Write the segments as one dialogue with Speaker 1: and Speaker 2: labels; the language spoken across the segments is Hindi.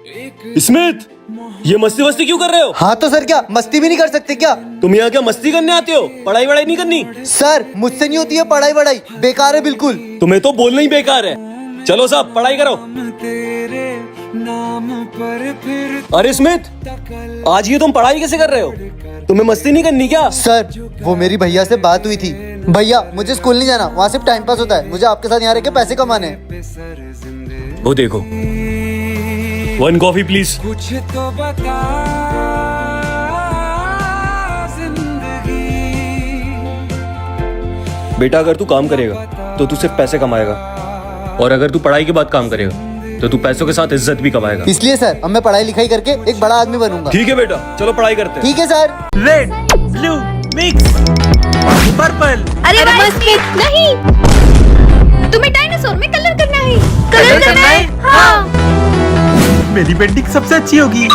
Speaker 1: स्मिथ, ये मस्ती वस्ती क्यों कर रहे हो?
Speaker 2: हाँ तो सर क्या मस्ती भी नहीं कर सकते क्या?
Speaker 1: तुम यहाँ क्या मस्ती करने आते हो? पढ़ाई वढ़ाई नहीं करनी?
Speaker 2: सर मुझसे नहीं होती है पढ़ाई वढ़ाई, बेकार है बिल्कुल।
Speaker 1: तुम्हें तो बोलना ही बेकार है। चलो साहब पढ़ाई करो। अरे स्मिथ, आज ये तुम पढ़ाई कैसे कर रहे हो? तुम्हें मस्ती नहीं करनी क्या?
Speaker 2: सर वो मेरी भैया से बात हुई थी। भैया मुझे स्कूल नहीं जाना, वहाँ सिर्फ टाइम पास होता है, मुझे आपके साथ यहाँ रह के पैसे कमाने हैं।
Speaker 1: वो देखो, 1 कॉफी प्लीज।
Speaker 3: कुछ तो बता जिंदगी।
Speaker 1: बेटा अगर तू काम करेगा तो तू सिर्फ पैसे कमाएगा, और अगर तू पढ़ाई के बाद काम करेगा तो तू पैसों के साथ इज्जत भी कमाएगा।
Speaker 2: इसलिए सर अब मैं पढ़ाई लिखाई करके एक बड़ा आदमी बनूंगा।
Speaker 1: ठीक है बेटा, चलो पढ़ाई करते हैं।
Speaker 2: ठीक है sir.
Speaker 4: Red blue mix purple.
Speaker 5: अरे बस नहीं, तुम्हें डायनासोर में कलर करना है।
Speaker 4: कलर करना है?
Speaker 5: हाँ।
Speaker 4: मेरी पेंटिंग सबसे अच्छी होगी।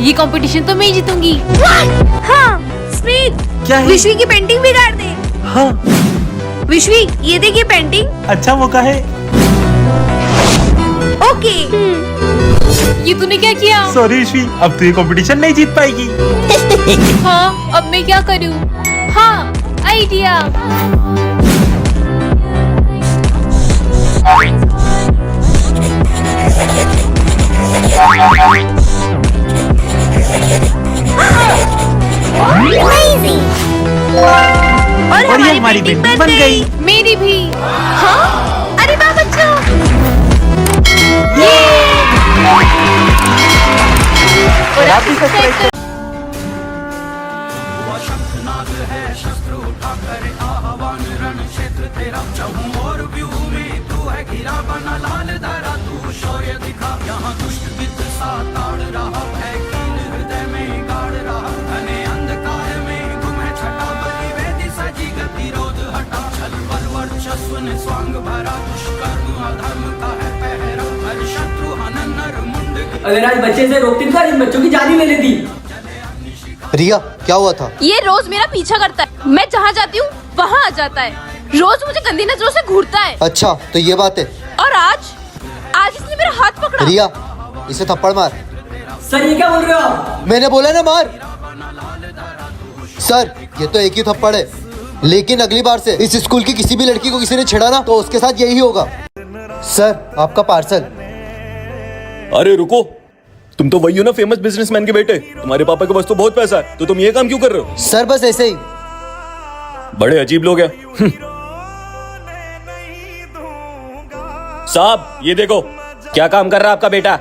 Speaker 5: ये कंपटीशन तो मैं ही जीतूंगी। हाँ स्मिथ,
Speaker 4: क्या है?
Speaker 5: विश्वी की पेंटिंग बिगाड़ दे।
Speaker 4: हाँ
Speaker 5: विश्वी ये देखिए पेंटिंग।
Speaker 4: अच्छा मौका है।
Speaker 5: ओके। ये तूने क्या किया?
Speaker 4: सॉरी ईश्वी, अब तू ये कंपटीशन नहीं जीत पाएगी।
Speaker 5: हाँ अब मैं क्या करूँ? हाँ आइडिया।
Speaker 4: और ये हमारी पेंटिंग बन गई।
Speaker 5: मेरी भी। हाँ अरे वाह बच्चों। और आप भी सब्सक्राइब कर।
Speaker 6: अगर आज बच्चे से रोकती था, इन बच्चों की जान ही ले लेती।
Speaker 2: रिया क्या हुआ था?
Speaker 5: ये रोज मेरा पीछा करता है, मैं जहाँ जाती हूँ वहाँ आ जाता है, रोज मुझे गंदी नजरों से घूरता है।
Speaker 2: अच्छा तो ये बात है।
Speaker 5: और आज इसने मेरा हाथ पकड़ा।
Speaker 2: रिया इसे थप्पड़ मार।
Speaker 6: सर ये क्या बोल रहे हो आप?
Speaker 2: मैंने बोला ना मार। सर ये तो एक ही थप्पड़ है, लेकिन अगली बार से इस स्कूल की किसी भी लड़की को किसी ने छेड़ा ना तो उसके साथ यही होगा। सर आपका पार्सल।
Speaker 1: अरे रुको, तुम तो वही हो ना फेमस बिजनेसमैन के बेटे। तुम्हारे पापा के पास तो बहुत पैसा है, तो तुम ये काम क्यों कर रहे हो?
Speaker 2: सर बस ऐसे ही।
Speaker 1: बड़े अजीब लोग हैं। साहब ये देखो, क्या काम कर रहा है आपका बेटा?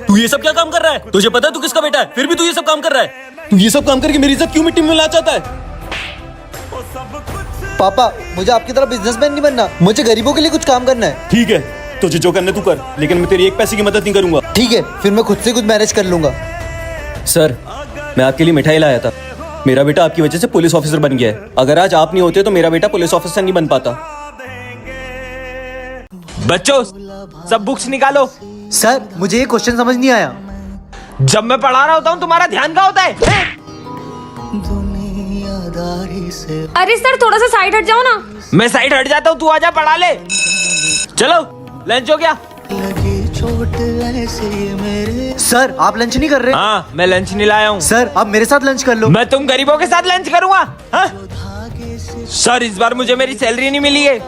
Speaker 1: तू ये सब क्या काम कर रहा है? तुझे पता है तू किसका बेटा है, फिर भी तू ये सब काम कर रहा है? तू ये सब काम करके मेरी इज्जत क्यों मिट्टी में मिलाना चाहता है?
Speaker 2: पापा मुझे आपकी तरह बिजनेसमैन नहीं बनना, मुझे गरीबों के लिए कुछ काम करना है।
Speaker 1: ठीक है, तुझे जो करना तू कर, लेकिन मैं तेरी एक पैसे की मदद नहीं करूंगा।
Speaker 2: ठीक है फिर मैं खुद से कुछ मैनेज कर लूंगा।
Speaker 1: सर मैं आपके लिए मिठाई लाया था। मेरा बेटा आपकी वजह से पुलिस ऑफिसर बन गया है। अगर आज आप नहीं होते तो मेरा बेटा पुलिस ऑफिसर नहीं बन पाता।
Speaker 4: बच्चों सब बुक्स निकालो।
Speaker 2: सर मुझे ये क्वेश्चन समझ नहीं आया।
Speaker 4: जब मैं पढ़ा रहा होता हूँ तुम्हारा ध्यान कहाँ होता है?
Speaker 5: अरे सर थोड़ा सा साइड हट जाओ ना।
Speaker 4: मैं साइड हट जाता हूँ, तू आजा पढ़ा ले। चलो लंच हो गया।
Speaker 2: सर आप लंच नहीं कर रहे?
Speaker 4: हाँ मैं लंच नहीं लाया हूँ।
Speaker 2: सर आप मेरे साथ लंच कर लो।
Speaker 4: मैं तुम गरीबों के साथ लंच करूंगा? हाँ? सर इस बार मुझे मेरी सैलरी नहीं मिली है।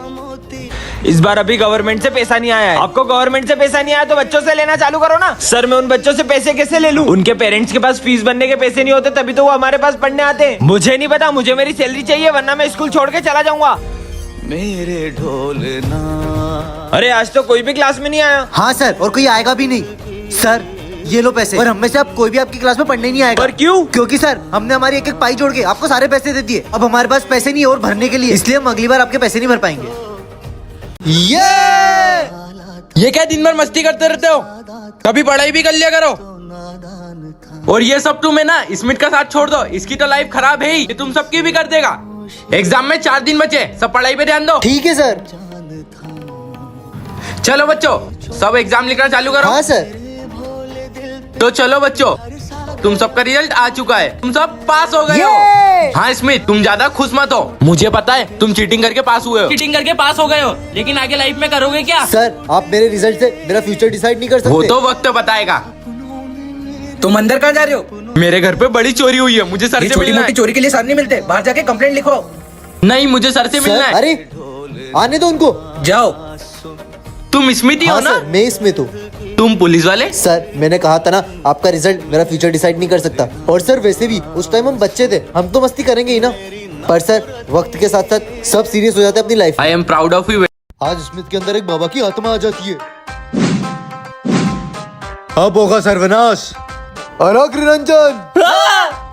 Speaker 4: इस बार अभी गवर्नमेंट से पैसा नहीं आया है। आपको गवर्नमेंट से पैसा नहीं आया तो बच्चों से लेना चालू करो ना। सर मैं उन बच्चों से पैसे कैसे ले लूं? उनके पेरेंट्स के पास फीस भरने के पैसे नहीं होते, तभी तो वो हमारे पास पढ़ने आते हैं। मुझे नहीं पता, मुझे मेरी सैलरी चाहिए वरना मैं स्कूल छोड़ के चला जाऊंगा।
Speaker 3: मेरे ढोलना।
Speaker 4: अरे आज तो कोई भी क्लास में नहीं आया।
Speaker 2: हाँ सर, और कोई आएगा भी नहीं। सर ये लो पैसे, और हम में से अब कोई भी आपकी क्लास में पढ़ने नहीं आएगा।
Speaker 4: पर क्यों?
Speaker 2: क्योंकि सर हमने हमारी एक एक पाई जोड़ के आपको सारे पैसे दे दिए। अब हमारे पास पैसे नहीं है और भरने के लिए, इसलिए हम अगली बार आपके पैसे नहीं भर पाएंगे।
Speaker 7: ये क्या दिन भर मस्ती करते रहते हो? कभी पढ़ाई भी कर लिया करो। और ये सब तुम्हें ना स्मिथ का साथ छोड़ दो, इसकी तो लाइफ खराब है ही, ये तुम सबकी भी कर देगा। एग्जाम में 4 दिन बचे, सब पढ़ाई पे ध्यान दो।
Speaker 2: ठीक है सर।
Speaker 7: चलो बच्चों सब एग्जाम लिखना चालू करो।
Speaker 2: हाँ सर।
Speaker 7: तो चलो बच्चों, तुम सबका रिजल्ट आ चुका है, तुम सब पास हो गए हो। हाँ स्मिथ, तुम ज्यादा खुश मत हो। मुझे पता है तुम चीटिंग करके पास हुए हो।
Speaker 6: चीटिंग करके पास हो गए हो, लेकिन आगे लाइफ में करोगे क्या?
Speaker 2: सर आप मेरे रिजल्ट से मेरा फ्यूचर डिसाइड नहीं कर सकते।
Speaker 7: वो तो वक्त बताएगा।
Speaker 8: तुम अंदर कहाँ जा रहे हो?
Speaker 7: मेरे घर पे बड़ी चोरी हुई है, मुझे सर
Speaker 8: ये
Speaker 7: से
Speaker 8: छोटी
Speaker 7: मिलना
Speaker 8: मोटी
Speaker 7: है।
Speaker 8: चोरी के लिए सर नहीं मिलते, बाहर जाके कंप्लेंट लिखो।
Speaker 7: नहीं, मुझे सर से
Speaker 2: सर,
Speaker 7: मिलना है।
Speaker 2: अरे आने दो उनको।
Speaker 8: जाओ।
Speaker 7: तुम स्मिथ ही हो
Speaker 2: हाँ
Speaker 7: ना?
Speaker 2: सर, मैं इसमें हूँ।
Speaker 7: तुम पुलिस वाले?
Speaker 2: सर मैंने कहा था ना, आपका रिजल्ट मेरा फ्यूचर डिसाइड नहीं कर सकता। और सर वैसे भी उस टाइम हम बच्चे थे, हम तो मस्ती करेंगे ही ना। पर सर वक्त के साथ साथ सब सीरियस हो जाते हैं अपनी life.
Speaker 7: I am proud of you.
Speaker 2: आज स्मिथ के अंदर एक बाबा की आत्मा आ जाती है। अब होगा सर्वनाश। अलोक निरंजन,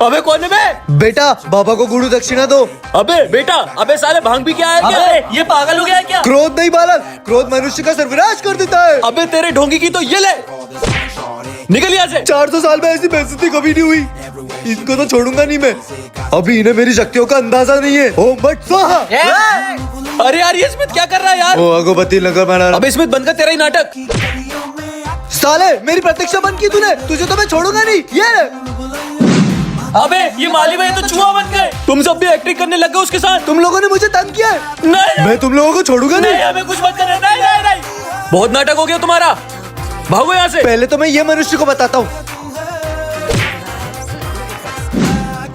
Speaker 1: अबे कौन है बे?
Speaker 2: बेटा बाबा को गुरु दक्षिणा दो।
Speaker 1: अबे बेटा, अबे साले भांग भी क्या है क्या?
Speaker 2: अबे,
Speaker 1: ये पागल हो गया है क्या?
Speaker 2: क्रोध नहीं बालक, क्रोध मनुष्य का सर्वनाश कर देता है।
Speaker 1: अबे तेरे ढोंगी की तो ये ले, निकल यहाँ से।
Speaker 2: 400 साल में ऐसी बेइज्जती कभी नहीं हुई। इनको तो छोड़ूंगा नहीं मैं। अभी इन्हें मेरी शक्तियों का अंदाजा नहीं है। ओम भट्ट स्वाहा।
Speaker 1: अरे यार ये स्मिथ क्या कर रहा है यार?
Speaker 2: ओ अगोबती लंगर मारा।
Speaker 1: अबे स्मिथ बंद कर तेरा ही नाटक।
Speaker 2: साले मेरी प्रतीक्षा बंद की तूने, तुझे तो मैं छोड़ूंगा नहीं। ये
Speaker 1: अबे ये माली भाई तो चूहा बन गए। तुम सब भी एक्टिंग करने लग गए उसके साथ।
Speaker 2: तुम लोगों ने मुझे तंग किया है।
Speaker 1: नहीं
Speaker 2: मैं तुम लोगों को छोड़ूंगा
Speaker 1: नहीं,
Speaker 2: नहीं।
Speaker 1: हमें कुछ मत करना। नहीं नहीं नहीं, बहुत नाटक हो गया तुम्हारा, भागो यहाँ से।
Speaker 2: पहले तो मैं ये मनुष्य को बताता हूँ।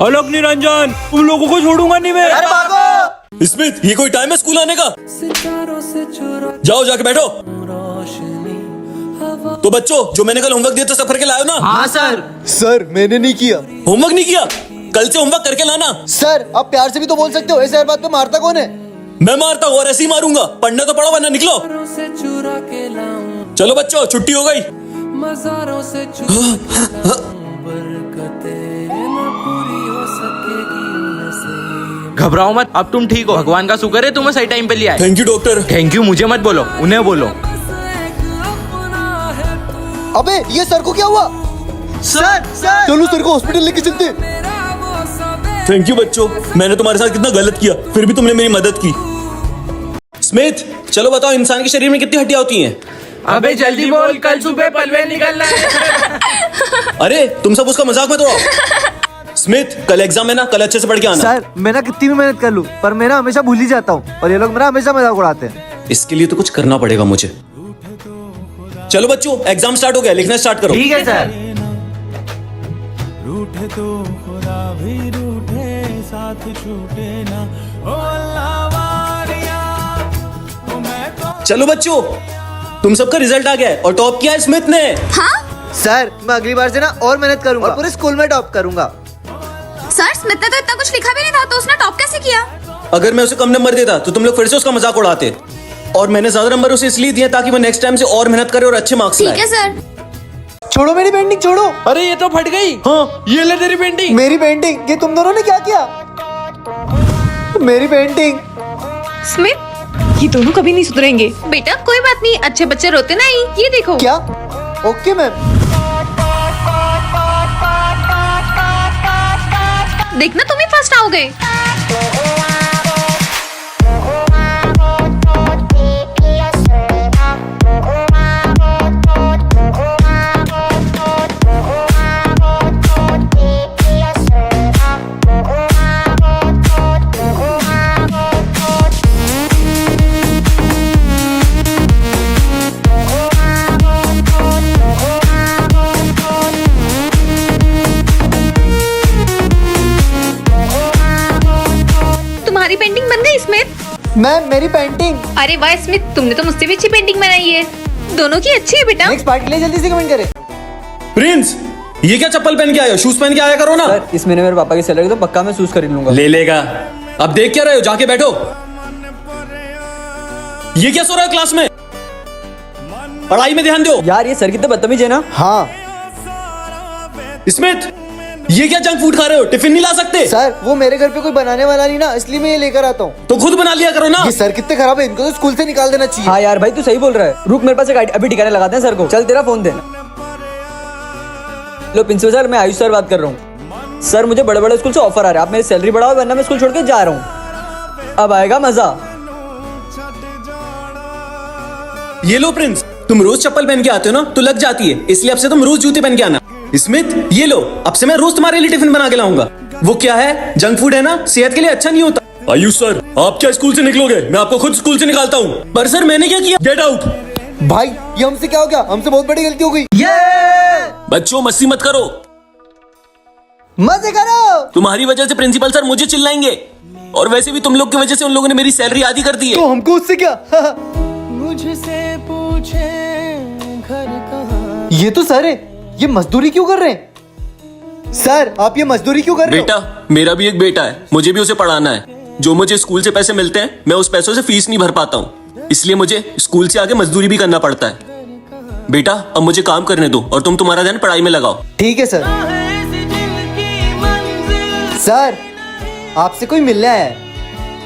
Speaker 1: अलोक निरंजन, तुम लोगों को छोड़ूंगा नहीं मैं।
Speaker 2: अरे भागो।
Speaker 1: स्मिथ ये कोई टाइम है स्कूल आने का?
Speaker 3: सितारों से चुरा
Speaker 1: जाओ जाके बैठो।
Speaker 3: रोशनी हवा
Speaker 1: तो बच्चों, जो मैंने कल होमवर्क दिया था सब करके लाओ ना?
Speaker 8: हाँ सर।
Speaker 2: सर मैंने नहीं किया।
Speaker 1: होमवर्क नहीं किया? कल से होमवर्क करके लाना।
Speaker 2: सर आप प्यार से भी तो बोल सकते हो, ऐसे हर बात पे मारता कौन है?
Speaker 1: मैं मारता हूँ और ऐसे ही मारूंगा। पढ़ना तो पढ़ो वरना निकलो।
Speaker 3: से चुरा के लाऊं,
Speaker 1: चलो बच्चों, छुट्टी हो गई।
Speaker 3: मज़ारों से चुरा के लाऊं, बरकतें न पूरी हो सकेगी उनसे।
Speaker 7: घबराओ मत, अब तुम ठीक हो। भगवान का शुक्र है तुम्हें सही टाइम पे लिया है।
Speaker 1: Thank you doctor.
Speaker 7: Thank you मुझे मत बोलो, उन्हें बोलो।
Speaker 2: अबे ये सर को क्या हुआ? सर सर चलो सर को हॉस्पिटल लेके चलते।
Speaker 1: थैंक यू बच्चों, मैंने तुम्हारे साथ कितना गलत किया, फिर भी तुमने मेरी मदद की। स्मिथ चलो बताओ, इंसान के शरीर में कितनी हड्डियां होती हैं?
Speaker 7: अबे जल्दी बोल, कल सुबह पलवे निकलना है।
Speaker 1: अरे तुम सब उसका मजाक मत उड़ाओ। स्मिथ कल एग्जाम है ना, कल अच्छे से पढ़ के आना।
Speaker 2: सर मैं ना कितनी भी मेहनत कर लूं, पर मैं ना हमेशा भूल ही जाता हूँ और ये लोग मेरा हमेशा मजाक उड़ाते हैं।
Speaker 1: इसके लिए तो कुछ करना पड़ेगा मुझे। चलो बच्चों, एग्जाम स्टार्ट हो गया, लिखना स्टार्ट करो।
Speaker 8: ठीक है सर।
Speaker 3: रूठे तो खुदा भी रूठे, साथ छूटे ना ओ अल्लाह वारिया, ओ मैं तो
Speaker 1: चलो बच्चों, तुम सबका रिजल्ट आ गया है और टॉप किया है स्मिथ ने।
Speaker 2: सर मैं अगली बार से ना और मेहनत करूंगा और पूरे स्कूल में टॉप करूंगा।
Speaker 5: सर स्मिथ ने तो इतना कुछ लिखा भी नहीं था, तो उसने टॉप कैसे किया?
Speaker 1: अगर मैं उसे कम नंबर देता तो तुम लोग फिर से उसका मजाक उड़ाते, और मैंने ज्यादा नंबर उसे इसलिए दिए ताकि वो नेक्स्ट टाइम से और मेहनत करे और अच्छे मार्क्स
Speaker 5: ठीक
Speaker 1: लाए।
Speaker 5: है सर।
Speaker 2: छोड़ो मेरी पेंटिंग छोड़ो।
Speaker 7: अरे ये तो फट गई। हाँ ये ले तेरी पेंटिंग।
Speaker 2: मेरी पेंटिंग, ये तुम दोनों ने क्या किया? मेरी पेंटिंग।
Speaker 5: स्मिथ ये दोनों कभी नहीं सुधरेंगे। बेटा कोई बात नहीं, अच्छे बच्चे रोते नहीं। ये देखो।
Speaker 2: क्या? Okay ma'am.
Speaker 5: देखना तुम ही फर्स्ट आओगे। तुम्हारी पेंटिंग बन गई स्मिथ।
Speaker 2: मैम मेरी पेंटिंग।
Speaker 5: अरे वाह स्मिथ, तुमने तो मुझसे भी अच्छी पेंटिंग बनाई है। दोनों की अच्छी है बेटा।
Speaker 2: नेक्स्ट पार्ट के लिए जल्दी से कमेंट करें।
Speaker 1: प्रिंस ये क्या चप्पल पहन के आए हो? शूज पहन के आया करो ना।
Speaker 6: सर इस महीने मेरे पापा की सैलरी तो पक्का मैं शूज खरीद लूंगा।
Speaker 1: ले लेगा। अब देख क्या रहे हो, जाके बैठो। ये क्या सो रहा है क्लास में? पढ़ाई में ध्यान दो।
Speaker 6: यार ये सर कितने बदतमीज है ना।
Speaker 2: हाँ
Speaker 1: स्मिथ ये क्या जंक फूड खा रहे हो? टिफिन नहीं ला सकते?
Speaker 2: सर वो मेरे घर पे कोई बनाने वाला नहीं ना, इसलिए मैं ये लेकर आता हूँ।
Speaker 1: तो खुद बना लिया करो ना।
Speaker 2: ये सर कितने खराब है, इनको तो स्कूल से निकाल देना चाहिए।
Speaker 6: हाँ यार भाई तू सही बोल रहा है। रुक मेरे पास एक अभी ठिकाने लगाते हैं सर को। चल तेरा फोन दे। लो प्रिंसिपल सर, मैं आयुष सर बात कर रहा हूँ। सर मुझे बड़े बड़े स्कूल से ऑफर आ रहा है, आप मेरी सैलरी बढ़ाओ वरना मैं स्कूल छोड़ के जा रहा हूँ। अब आएगा मजा।
Speaker 1: ये लो प्रिंस, तुम रोज चप्पल पहन के आते हो ना तो लग जाती है, इसलिए अब से तुम रोज जूते पहन के आना। स्मिथ ये लो, अब से मैं रोज तुम्हारे लिए टिफिन बना के लाऊंगा। वो क्या है? जंक फूड है ना, सेहत के लिए अच्छा नहीं होता। आयुष सर, आप क्या स्कूल से निकलोगे? मैं आपको खुद स्कूल से निकालता हूँ। पर सर मैंने क्या किया? Get out.
Speaker 2: भाई ये हमसे क्या हो गया? हमसे बहुत बड़ी गलती हो गई।
Speaker 1: बच्चों मस्ती मत करो,
Speaker 2: मजे करो।
Speaker 1: तुम्हारी वजह से प्रिंसिपल सर मुझे चिल्लाएंगे, और वैसे भी तुम लोग की वजह से उन लोगों ने मेरी सैलरी आधी कर दी है।
Speaker 2: तो हमको उससे क्या?
Speaker 3: मुझसे पूछे घर कहाँ।
Speaker 2: ये तो सर है, ये मजदूरी क्यों कर रहे हैं? सर आप ये मजदूरी क्यों कर रहे हो?
Speaker 1: बेटा, मेरा भी एक बेटा है, मुझे भी उसे पढ़ाना है। जो मुझे स्कूल से पैसे मिलते हैं, मैं उस पैसों से फीस नहीं भर पाता हूँ, इसलिए मुझे स्कूल से आगे मजदूरी भी करना पड़ता है। बेटा अब मुझे काम करने दो और तुम तुम्हारा ध्यान पढ़ाई में लगाओ।
Speaker 2: ठीक है सर। सर आपसे कोई मिलना है।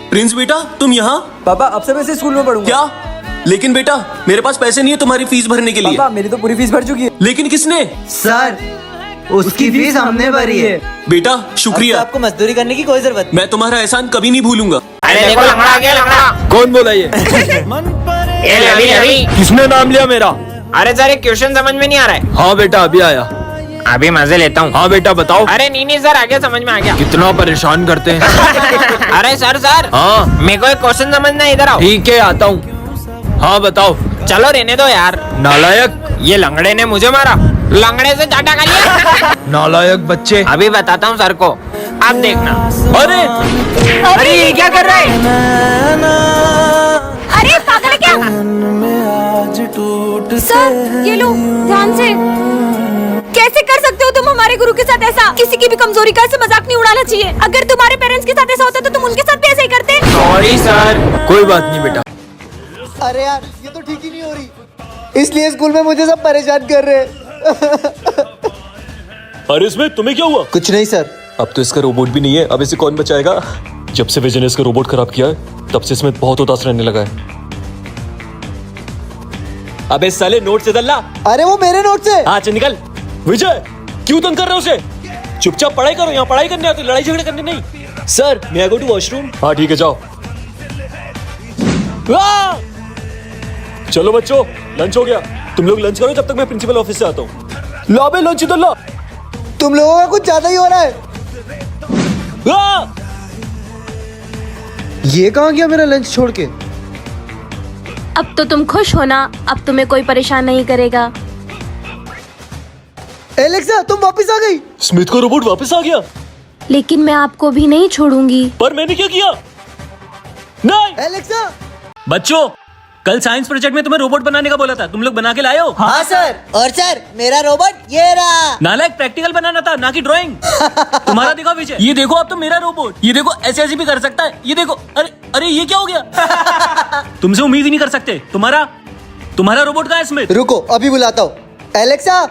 Speaker 1: प्रिंस बेटा, तुम यहाँ?
Speaker 6: पापा अब से वैसे स्कूल में पढ़ूंगा।
Speaker 1: क्या? लेकिन बेटा मेरे पास पैसे नहीं है तुम्हारी फीस भरने के लिए।
Speaker 6: पापा मेरी तो पूरी फीस भर चुकी है।
Speaker 1: लेकिन किसने?
Speaker 2: सर उसकी फीस हमने भरी है।
Speaker 1: बेटा शुक्रिया,
Speaker 2: आपको मजदूरी करने की कोई जरूरत
Speaker 1: मैं तुम्हारा एहसान कभी नहीं भूलूंगा।
Speaker 4: अरे देखो लंगड़ा आ गया, लंगड़ा।
Speaker 7: कौन बोला ये?
Speaker 4: ये रवि, रवि।
Speaker 7: किसने नाम लिया मेरा?
Speaker 4: अरे सर एक क्वेश्चन समझ में नहीं आ रहा है।
Speaker 7: हाँ बेटा अभी आया।
Speaker 4: अभी मजे लेता हूँ।
Speaker 7: हाँ बेटा बताओ।
Speaker 4: अरे नहीं सर, आगे समझ में आ गया।
Speaker 7: कितना परेशान करते हैं।
Speaker 4: अरे सर
Speaker 7: हाँ
Speaker 4: मेरे को एक क्वेश्चन समझना है, इधर आओ।
Speaker 7: ठीक है आता हूँ। हाँ बताओ।
Speaker 4: चलो रहने दो यार।
Speaker 7: नालायक,
Speaker 4: ये लंगड़े ने मुझे मारा, लंगड़े से चाटा खा लिया।
Speaker 7: नालायक बच्चे।
Speaker 4: अभी बताता हूँ सर को, आप देखना।
Speaker 7: अरे
Speaker 4: अरे ये क्या कर रहे हैं?
Speaker 5: अरे पागल है क्या? सर ये लो ध्यान से। कैसे कर सकते हो तुम हमारे गुरु के साथ ऐसा? किसी की भी कमजोरी का ऐसे मजाक नहीं उड़ाना चाहिए। अगर तुम्हारे पेरेंट्स के साथ ऐसा होता तो तुम उनके साथ भी ऐसा ही करते।
Speaker 4: Sorry sir.
Speaker 7: कोई बात नहीं बेटा।
Speaker 2: अरे यार ये तो ठीक ही नहीं हो रही, इसलिए स्कूल में मुझे सब परेशान कर रहे हैं।
Speaker 1: अरे इसमें तुम्हें क्या हुआ?
Speaker 2: कुछ नहीं सर।
Speaker 1: अब तो इसका रोबोट भी नहीं है, अब इसे कौन बचाएगा? जब से विजय ने इसका रोबोट खराब किया है, तब से इसमें बहुत उदास रहने लगा है। अबे साले नोट से दल्ला।
Speaker 2: अरे वो मेरे नोट से।
Speaker 1: हाँ चल निकल। विजय क्यों तंग कर रहे हो उसे? चुपचाप पढ़ाई करो, यहाँ पढ़ाई करने आते, लड़ाई झगड़े करने नहीं। सर मैं आई गो टू वॉशरूम। हाँ ठीक है जाओ। चलो बच्चों लंच हो गया, तुम लोग लंच करो जब तक मैं प्रिंसिपल ऑफिस से आता हूँ। ला बे लंच इधर ला।
Speaker 2: तुम लोगों का कुछ ज्यादा ही हो रहा है। ये कहाँ गया मेरा लंच छोड़ के?
Speaker 5: अब तो तुम खुश हो ना, अब तुम्हें कोई परेशान नहीं करेगा।
Speaker 2: एलेक्सा तुम वापस आ गई।
Speaker 1: स्मिथ का रोबोट वापस आ गया।
Speaker 5: लेकिन मैं आपको भी नहीं छोड़ूंगी।
Speaker 1: पर मैंने क्या किया? नहीं।
Speaker 2: एलेक्सा।
Speaker 1: बच्चों कल साइंस प्रोजेक्ट में तुम्हें रोबोट बनाने का बोला था, तुम लोग बना के लाए हो?
Speaker 2: हाँ सर। और सर मेरा रोबोट ये रहा।
Speaker 1: नालायक, प्रैक्टिकल बनाना था ना कि ड्राइंग। तुम्हारा देखो विजय, ये देखो अब तो मेरा रोबोट, ये देखो ऐसे भी कर सकता है, ये देखो। अरे अरे ये क्या हो गया? तुमसे उम्मीद ही नहीं कर सकते। तुम्हारा रोबोट कहाँ है स्मिथ?
Speaker 2: रुको अभी बुलाता हूँ। एलेक्सा।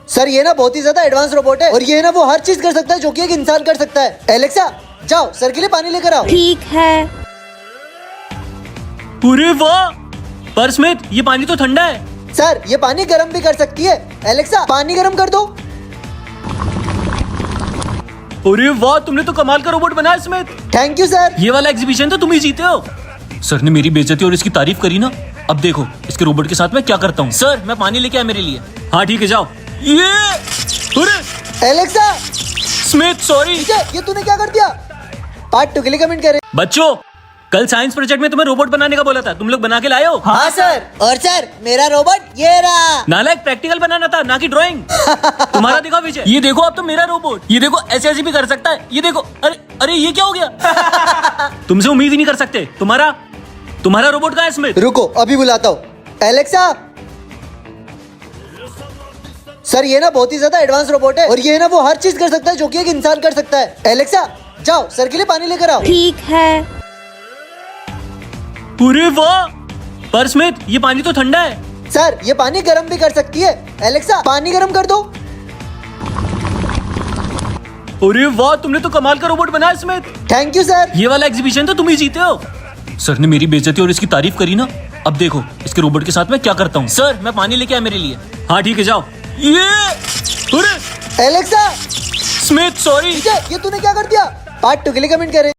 Speaker 2: सर ये ना बहुत ही ज्यादा एडवांस रोबोट है, और ये ना वो हर चीज कर सकता है जो कि एक इंसान कर सकता है। एलेक्सा जाओ सर के लिए पानी लेकर आओ।
Speaker 5: ठीक है।
Speaker 1: अरे वाह, पर स्मिथ ये पानी तो ठंडा है।
Speaker 2: सर ये पानी गर्म भी कर सकती है। एलेक्सा पानी गर्म कर दो।
Speaker 1: अरे वाह, तुमने तो कमाल का रोबोट बनाया स्मिथ।
Speaker 2: Thank you sir.
Speaker 1: ये वाला एग्जीबिशन तो तुम ही जीते हो। सर ने मेरी बेइज्जती और इसकी तारीफ करी ना, अब देखो इसके रोबोट के साथ मैं क्या करता हूँ। सर मैं पानी लेके आया मेरे लिए। हाँ ठीक है जाओ। ये अरे
Speaker 2: एलेक्सा।
Speaker 1: Smith sorry.
Speaker 2: ये तूने क्या कर दिया? पार्ट 2 के लिए कमेंट करें।
Speaker 1: बच्चों कल साइंस प्रोजेक्ट में तुम्हें रोबोट बनाने का बोला था, तुम लोग बना के लाए हो?
Speaker 2: हाँ सर। और सर मेरा रोबोट ये रहा।
Speaker 1: नालायक, प्रैक्टिकल बनाना था ना कि ड्राइंग। तुम्हारा देखो विजय, ये देखो अब तो मेरा रोबोट, ये देखो ऐसे भी कर सकता है, ये देखो। अरे अरे ये क्या हो गया? तुमसे उम्मीद ही नहीं कर सकते। तुम्हारा रोबोट कहाँ है स्मिथ?
Speaker 2: रुको अभी बुलाता हूँ। एलेक्सा। सर ये ना बहुत ही ज्यादा एडवांस रोबोट है, और ये ना वो हर चीज कर सकता है जो कि एक इंसान कर सकता है। एलेक्सा जाओ सर के लिए पानी लेकर आओ।
Speaker 5: ठीक है।
Speaker 1: अरे वाह, पर स्मिथ ये पानी तो ठंडा है।
Speaker 2: सर ये पानी गर्म भी कर सकती है। एलेक्सा पानी गर्म कर दो।
Speaker 1: अरे वाह, तुमने तो कमाल का रोबोट बनाया स्मिथ।
Speaker 2: Thank you sir.
Speaker 1: ये वाला एग्जीबिशन तो तुम ही जीते हो। सर ने मेरी बेइज्जती और इसकी तारीफ करी ना, अब देखो इसके रोबोट के साथ मैं क्या करता हूँ। सर मैं पानी लेके आया मेरे लिए। हाँ ठीक है जाओ। ये अरे
Speaker 2: एलेक्सा।
Speaker 1: Smith sorry.
Speaker 2: ये तूने क्या कर दिया? पार्ट 2 के लिए कमेंट करें।